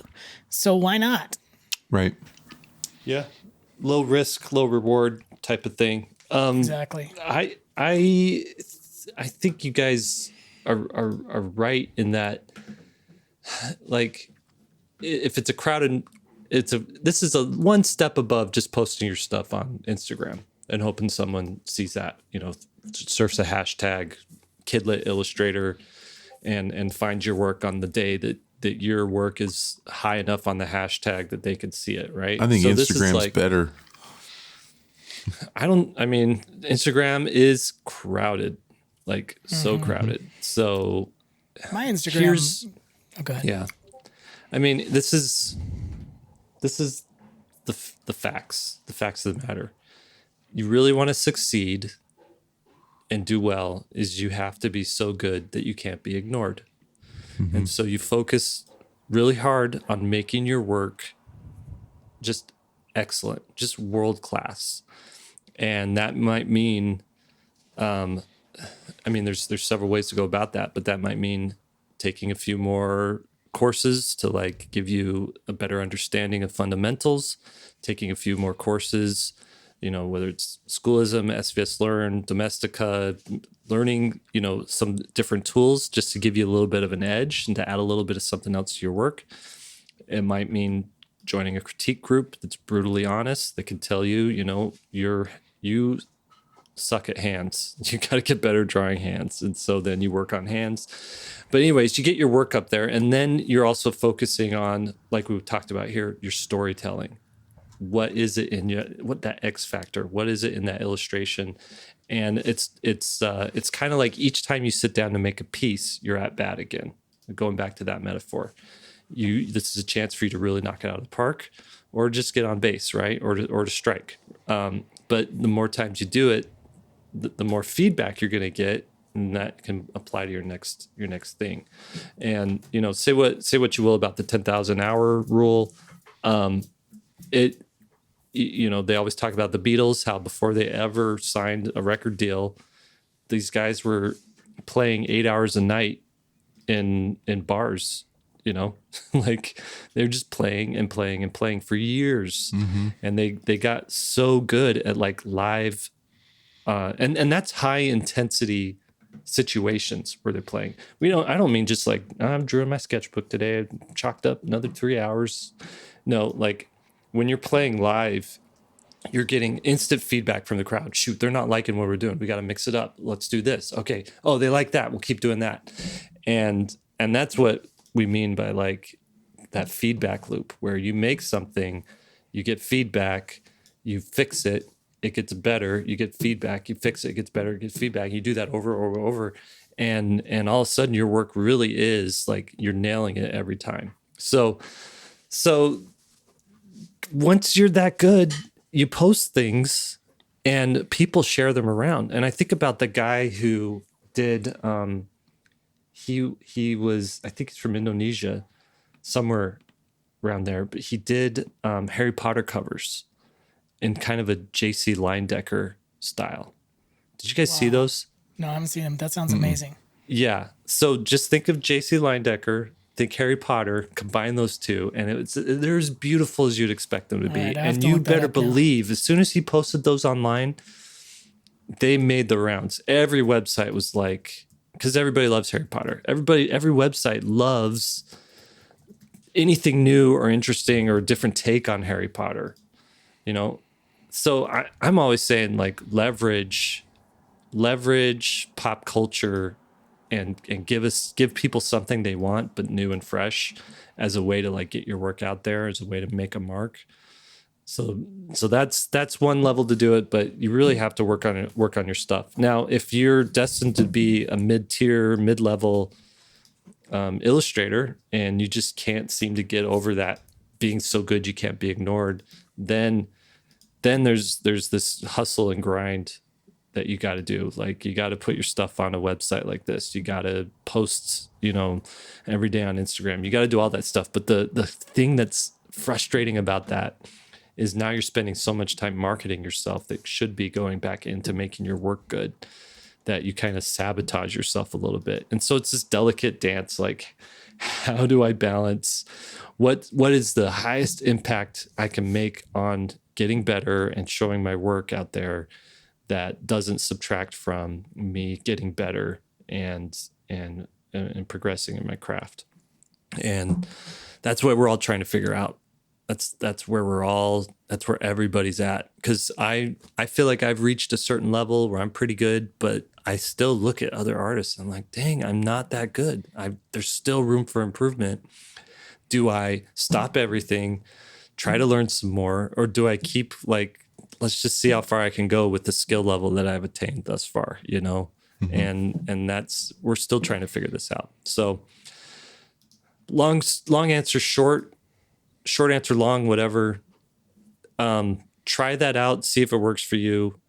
Speaker 1: So why not?
Speaker 3: Right.
Speaker 2: Yeah. Low risk, low reward type of thing.
Speaker 1: Exactly.
Speaker 2: I think you guys are right in that, like, if it's a crowded, this is a one step above just posting your stuff on Instagram and hoping someone sees that, surfs a hashtag Kidlit Illustrator and finds your work on the day that that your work is high enough on the hashtag that they can see it, right?
Speaker 3: I think
Speaker 2: so
Speaker 3: Instagram's better.
Speaker 2: I mean, Instagram is crowded, like so crowded. So
Speaker 1: my Instagram. Go ahead.
Speaker 2: Yeah. I mean, this is the facts of the matter. You really want to succeed and do well is you have to be so good that you can't be ignored. And so you focus really hard on making your work just excellent, just world class. And that might mean, there's several ways to go about that, but that might mean taking a few more courses to like give you a better understanding of fundamentals, taking a few more courses, whether it's schoolism, SVSLearn, Domestica, learning, some different tools just to give you a little bit of an edge and to add a little bit of something else to your work. It might mean joining a critique group that's brutally honest, that can tell you, you suck at hands. You got to get better drawing hands. And so then you work on hands. But anyways, you get your work up there, and then you're also focusing on, like we talked about here, your storytelling. What is it in you? What that X factor? What is it in that illustration? And it's kind of like each time you sit down to make a piece, you're at bat again. Going back to that metaphor, this is a chance for you to really knock it out of the park, or just get on base, right? Or to strike. But the more times you do it, the more feedback you're going to get, and that can apply to your next thing. And say what you will about the 10,000 hour rule. They always talk about the Beatles, how before they ever signed a record deal, these guys were playing 8 hours a night in bars. Like they're just playing and playing and playing for years. And they got so good at like live, and that's high intensity situations where they're playing. I don't mean just like, I'm drawing my sketchbook today, I chalked up another 3 hours. No, like when you're playing live, you're getting instant feedback from the crowd. Shoot, they're not liking what we're doing. We got to mix it up. Let's do this. Okay. Oh, they like that. We'll keep doing that. And that's what we mean by like that feedback loop, where you make something, you get feedback, you fix it, it gets better, you get feedback, you fix it, it gets better, you get feedback. You do that over. And all of a sudden your work really is like, you're nailing it every time. So once you're that good, you post things and people share them around. And I think about the guy who did, he was, I think he's from Indonesia, somewhere around there, but he did Harry Potter covers in kind of a JC Leyendecker style. Did you guys see those?
Speaker 1: No, I haven't seen them. That sounds amazing.
Speaker 2: Yeah. So just think of JC Leyendecker, think Harry Potter, combine those two, and they're as beautiful as you'd expect them to be.
Speaker 1: Right,
Speaker 2: and you better believe, as soon as he posted those online, they made the rounds. Every website was like, because everybody loves Harry Potter. Every website loves anything new or interesting or a different take on Harry Potter, So I'm always saying like leverage pop culture and give people something they want, but new and fresh, as a way to like get your work out there, as a way to make a mark. So that's one level to do it, but you really have to work on your stuff. Now, if you're destined to be a mid-level illustrator, and you just can't seem to get over that being so good you can't be ignored, then there's this hustle and grind that you got to do. Like, you got to put your stuff on a website like this. You got to post, every day on Instagram. You got to do all that stuff. But the thing that's frustrating about that is now you're spending so much time marketing yourself that should be going back into making your work good, that you kind of sabotage yourself a little bit. And so it's this delicate dance. Like, how do I balance what is the highest impact I can make on getting better and showing my work out there that doesn't subtract from me getting better and progressing in my craft. And that's what we're all trying to figure out. That's where everybody's at. Cause I feel like I've reached a certain level where I'm pretty good, but I still look at other artists and I'm like, dang, I'm not that good. There's still room for improvement. do I stop everything, try to learn some more, or do I keep like, let's just see how far I can go with the skill level that I've attained thus far, you know? And that's, we're still trying to figure this out. So long answer, short answer, long, whatever. Try that out, see if it works for you.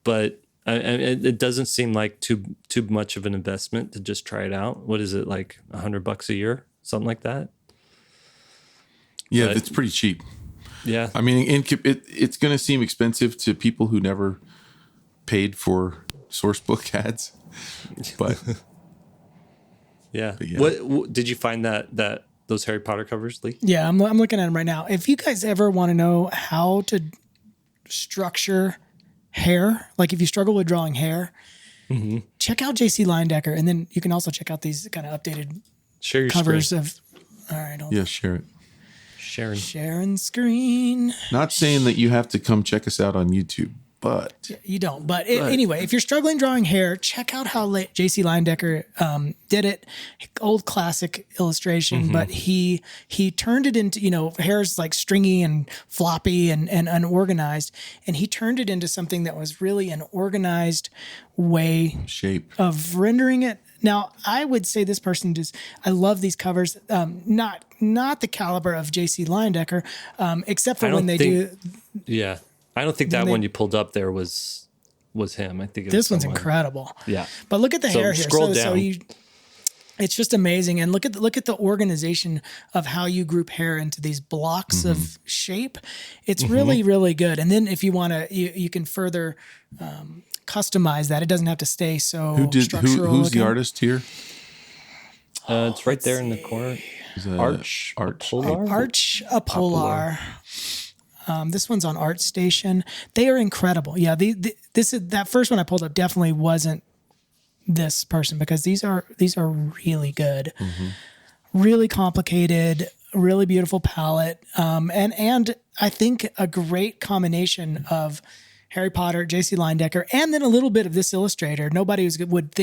Speaker 2: But it doesn't seem like too much of an investment to just try it out. What is it, like $100 a year, something like that?
Speaker 3: Yeah, it's pretty cheap.
Speaker 2: Yeah,
Speaker 3: I mean, it's going to seem expensive to people who never paid for source book ads, but
Speaker 2: yeah. What did you find that those Harry Potter covers, Lee?
Speaker 1: Yeah, I'm looking at them right now. If you guys ever want to know how to structure hair, like if you struggle with drawing hair, check out JC Leyendecker, and then you can also check out these kind of updated
Speaker 2: Share your
Speaker 1: covers
Speaker 2: screen.
Speaker 1: All right,
Speaker 3: yeah, share it.
Speaker 1: Sharing screen.
Speaker 3: Not saying that you have to come check us out on YouTube, but
Speaker 1: You don't. But anyway, if you're struggling drawing hair, check out how JC Leyendecker did it. Old classic illustration, but he turned it into, hair's like stringy and floppy and unorganized. And he turned it into something that was really an organized way
Speaker 3: shape
Speaker 1: of rendering it. Now, I would say this person I love these covers, not the caliber of JC Leyendecker, except for when they do.
Speaker 2: Yeah. I don't think that one you pulled up there was him. I think
Speaker 1: this one's incredible.
Speaker 2: Yeah.
Speaker 1: But look at the hair here.
Speaker 2: Scroll down.
Speaker 1: It's just amazing. And look at the organization of how you group hair into these blocks of shape. It's really, really good. And then if you want to, you can further customize that. It doesn't have to stay so structural.
Speaker 3: Who's the artist here?
Speaker 2: It's right there in the corner. Arch Apolar.
Speaker 1: This one's on ArtStation. They are incredible. Yeah, that first one I pulled up definitely wasn't this person, because these are really good, really complicated, really beautiful palette, and I think a great combination of Harry Potter, JC Leyendecker, and then a little bit of this illustrator. Nobody would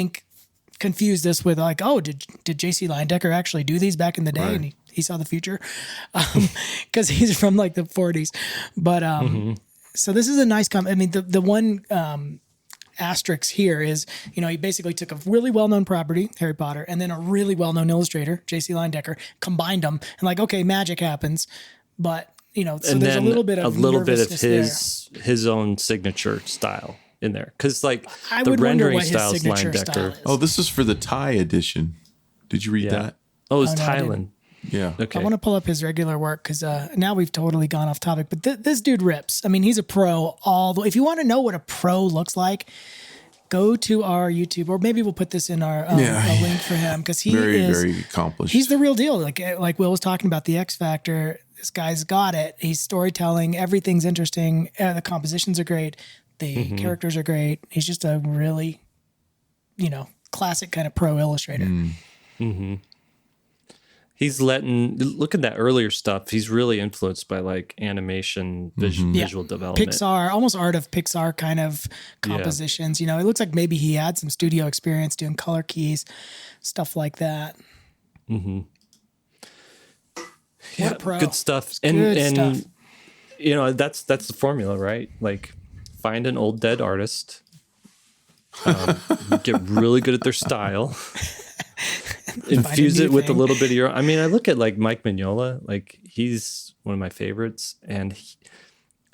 Speaker 1: confuse this with like, oh, did JC Leyendecker actually do these back in the day? Right. And he saw the future, because he's from like the 40s. But so this is a nice I mean, the one asterisk here is, he basically took a really well-known property, Harry Potter, and then a really well-known illustrator, JC Leyendecker, combined them, and like, okay, magic happens, but so
Speaker 2: and
Speaker 1: there's a little bit of
Speaker 2: his own signature style in there, because like
Speaker 1: I
Speaker 2: the
Speaker 1: would
Speaker 2: rendering
Speaker 1: style is
Speaker 2: Leyendecker.
Speaker 3: Oh, this is for the Thai edition. Did you read that?
Speaker 2: Oh, it's Thailand.
Speaker 3: Yeah.
Speaker 2: Okay.
Speaker 1: I want to pull up his regular work, because now we've totally gone off topic. But this dude rips. I mean, he's a pro. If you want to know what a pro looks like, go to our YouTube, or maybe we'll put this in our a link for him, because he is
Speaker 3: very accomplished.
Speaker 1: He's the real deal. Like Will was talking about the X Factor. This guy's got it. He's storytelling. Everything's interesting. The compositions are great. The characters are great. He's just a really, classic kind of pro illustrator.
Speaker 2: He's look at that earlier stuff. He's really influenced by like animation, visual development.
Speaker 1: Pixar, almost art of Pixar kind of compositions. It looks like maybe he had some studio experience doing color keys, stuff like that.
Speaker 2: Yeah,
Speaker 1: pro.
Speaker 2: Good stuff.
Speaker 1: Good stuff.
Speaker 2: That's the formula, right? Like, find an old dead artist, get really good at their style, infuse it with a little bit of your. I mean, I look at like Mike Mignola, like he's one of my favorites, and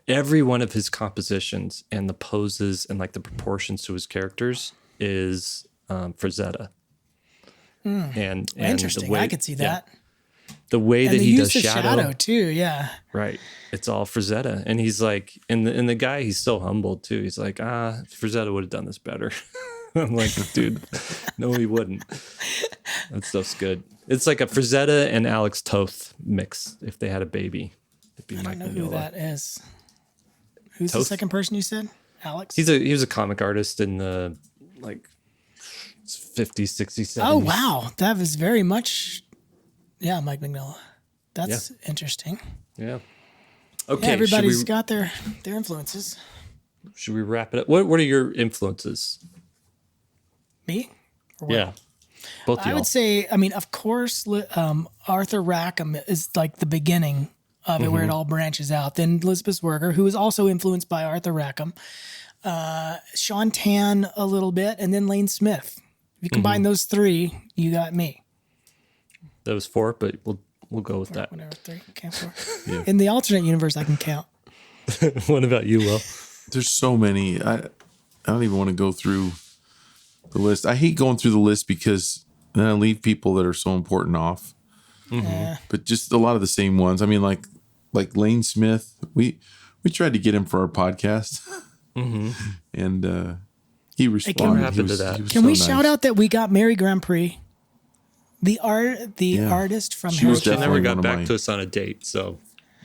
Speaker 2: every one of his compositions and the poses and like the proportions to his characters is Frazetta. And
Speaker 1: interesting. I could see that.
Speaker 2: The way that he does
Speaker 1: shadow too, yeah.
Speaker 2: Right. It's all Frazetta. And he's like, and the guy, he's so humble too. He's like, Frazetta would have done this better. I'm like, dude, no, he wouldn't. That stuff's good. It's like a Frazetta and Alex Toth mix. If they had a baby, it'd be Mike Mignola. I don't know who
Speaker 1: that is. Who's Toth? The second person you said? Alex?
Speaker 2: He was a comic artist in the like 50s, 60s, 70s.
Speaker 1: Oh, wow. That was very much... Yeah, Mike Mignola. That's interesting.
Speaker 2: Yeah. Okay.
Speaker 1: Yeah, everybody's got their influences.
Speaker 2: Should we wrap it up? What are your influences?
Speaker 1: Me?
Speaker 2: Yeah. Both
Speaker 1: I
Speaker 2: y'all.
Speaker 1: would say, I mean, of course, Arthur Rackham is like the beginning of it, where it all branches out. Then Elizabeth Werger, who is also influenced by Arthur Rackham, Sean Tan a little bit, and then Lane Smith. If you combine those three, you got me.
Speaker 2: That was 4, but we'll go with that.
Speaker 1: Whatever, 3, okay, 4. In the alternate universe, I can count.
Speaker 2: What about you, Will?
Speaker 3: There's so many. I don't even want to go through the list. I hate going through the list because then I leave people that are so important off. But just a lot of the same ones. I mean, like Lane Smith. We tried to get him for our podcast, and he responded.
Speaker 1: Can we shout out that we got Mary Grand Prix, the artist from
Speaker 3: She
Speaker 2: never got back to us on a date, so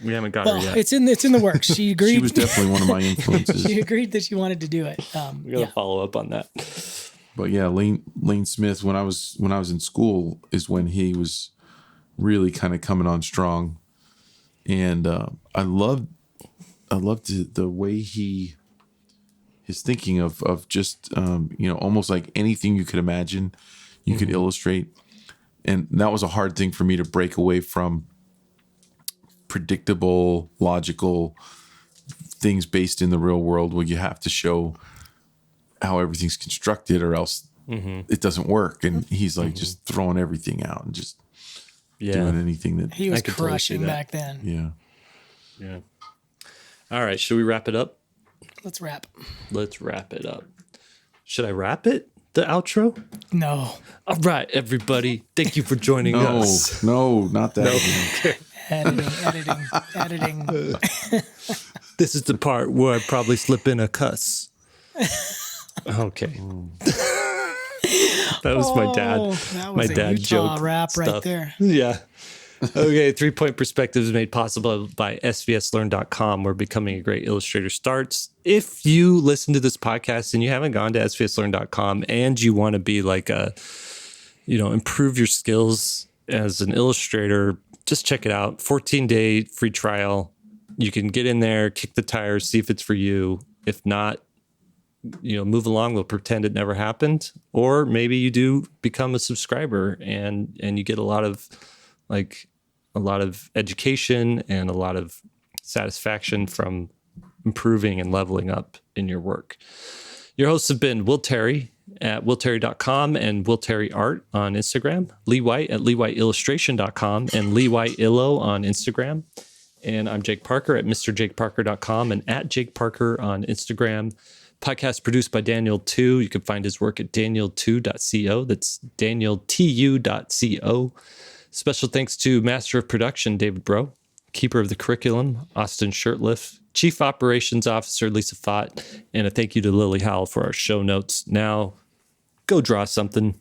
Speaker 2: we haven't got her yet.
Speaker 1: It's in the works. She agreed.
Speaker 3: She was definitely one of my influences.
Speaker 1: She agreed that she wanted to do it.
Speaker 2: We gotta follow up on that.
Speaker 3: But yeah, Lane Smith. When I was in school is when he was really kind of coming on strong, and I loved the way his thinking of just almost like anything you could imagine, you could illustrate, and that was a hard thing for me to break away from predictable, logical things based in the real world where you have to show how everything's constructed or else it doesn't work. And he's like just throwing everything out and just doing anything that
Speaker 1: he was crushing back then.
Speaker 2: Yeah. All right. Should we wrap it up?
Speaker 1: Let's wrap
Speaker 2: it up. Should I wrap it? The outro?
Speaker 1: No.
Speaker 2: All right, everybody. Thank you for joining us.
Speaker 3: No, not that.
Speaker 2: Okay.
Speaker 1: Editing.
Speaker 2: This is the part where I probably slip in a cuss. Okay. That was my dad.
Speaker 1: That was
Speaker 2: my
Speaker 1: a
Speaker 2: dad
Speaker 1: Utah
Speaker 2: joke
Speaker 1: rap
Speaker 2: stuff.
Speaker 1: right there.
Speaker 2: Yeah. Okay, 3-Point Perspective is made possible by SVSLearn.com, where becoming a great illustrator starts. If you listen to this podcast and you haven't gone to SVSLearn.com and you want to be like improve your skills as an illustrator, just check it out. 14-day free trial. You can get in there, kick the tires, see if it's for you. If not, move along. We'll pretend it never happened. Or maybe you do become a subscriber and you get a lot of education and a lot of satisfaction from improving and leveling up in your work. Your hosts have been Will Terry at willterry.com and Will Terry Art on Instagram, Lee White at leewhiteillustration.com and Lee White Illo on Instagram. And I'm Jake Parker at mrjakeparker.com and at Jake Parker on Instagram. Podcast produced by Daniel 2. You can find his work at daniel2.co. That's danieltu.co. Special thanks to Master of Production, David Bro, Keeper of the Curriculum, Austin Shirtliff, Chief Operations Officer, Lisa Fott, and a thank you to Lily Howell for our show notes. Now, go draw something.